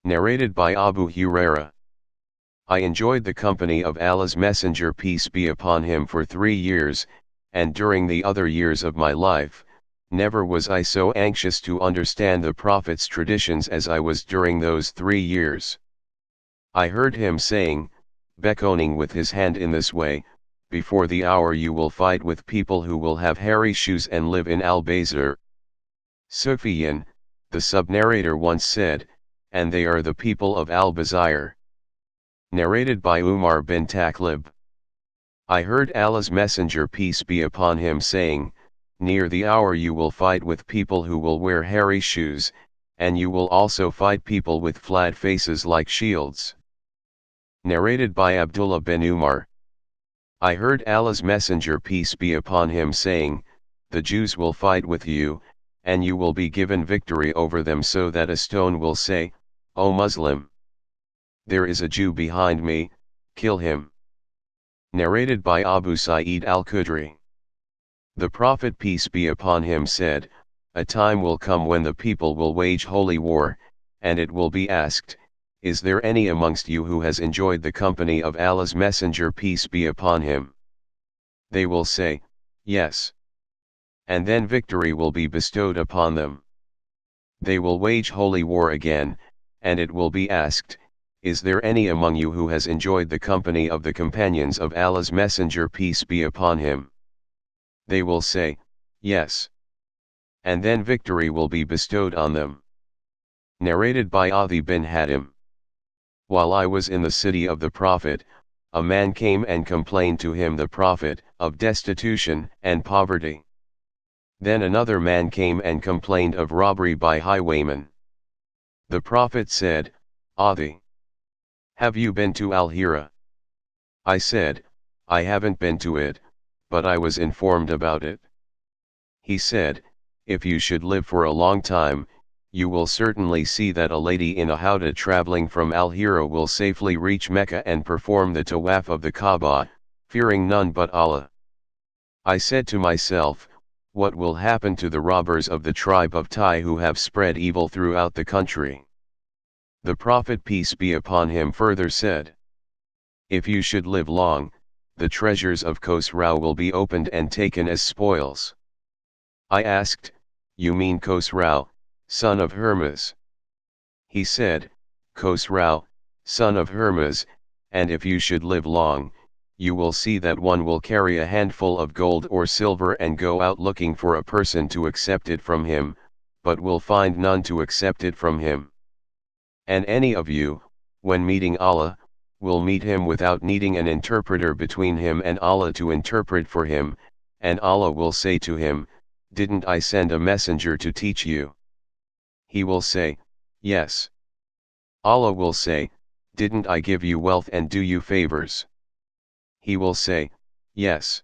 Narrated by Abu Hurayra. I enjoyed the company of Allah's Messenger, peace be upon him, for 3 years, and during the other years of my life, never was I so anxious to understand the Prophet's traditions as I was during those 3 years. I heard him saying, beckoning with his hand in this way, before the hour you will fight with people who will have hairy shoes and live in al-Bazar. Sufyan, the sub-narrator, once said, and they are the people of al-Bazar. Narrated by Umar bin Taqlib. I heard Allah's Messenger, peace be upon him, saying, near the hour you will fight with people who will wear hairy shoes, and you will also fight people with flat faces like shields. Narrated by Abdullah bin Umar. I heard Allah's Messenger, peace be upon him, saying, the Jews will fight with you, and you will be given victory over them, so that a stone will say, O Muslim, there is a Jew behind me, kill him. Narrated by Abu Saeed al Qadri. The Prophet, peace be upon him, said, a time will come when the people will wage holy war, and it will be asked, is there any amongst you who has enjoyed the company of Allah's Messenger, peace be upon him? They will say, yes. And then victory will be bestowed upon them. They will wage holy war again, and it will be asked, is there any among you who has enjoyed the company of the companions of Allah's Messenger, peace be upon him? They will say, yes. And then victory will be bestowed on them. Narrated by Adi bin Hatim. While I was in the city of the Prophet, a man came and complained to him, the Prophet, of destitution and poverty. Then another man came and complained of robbery by highwaymen. The Prophet said, Adi, have you been to Al-Hira? I said, I haven't been to it, but I was informed about it. He said, if you should live for a long time, you will certainly see that a lady in a howdah traveling from Al-Hira will safely reach Mecca and perform the tawaf of the Kaaba, fearing none but Allah. I said to myself, what will happen to the robbers of the tribe of Tai who have spread evil throughout the country? The Prophet, peace be upon him, further said, if you should live long, the treasures of Khosrau will be opened and taken as spoils. I asked, you mean Khosrau, son of Hermes? He said, Khosrau, son of Hermes, and if you should live long, you will see that one will carry a handful of gold or silver and go out looking for a person to accept it from him, but will find none to accept it from him. And any of you, when meeting Allah, will meet him without needing an interpreter between him and Allah to interpret for him, and Allah will say to him, didn't I send a messenger to teach you? He will say, yes. Allah will say, didn't I give you wealth and do you favors? He will say, yes.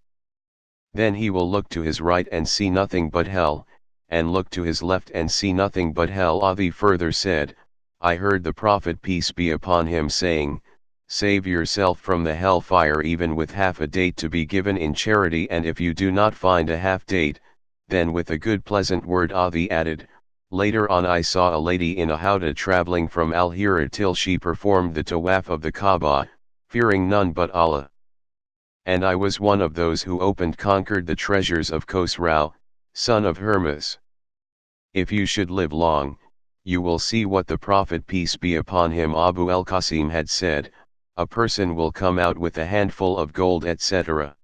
Then he will look to his right and see nothing but hell, and look to his left and see nothing but hell. Adi further said, I heard the Prophet, peace be upon him, saying, save yourself from the hellfire even with half a date to be given in charity, and if you do not find a half date, then with a good pleasant word. Adi added, later on I saw a lady in a howdah traveling from Al-Hira till she performed the tawaf of the Kaaba, fearing none but Allah. And I was one of those who conquered the treasures of Khosrau, son of Hermes. If you should live long, you will see what the Prophet, peace be upon him, Abu al-Qasim, had said, a person will come out with a handful of gold, etc.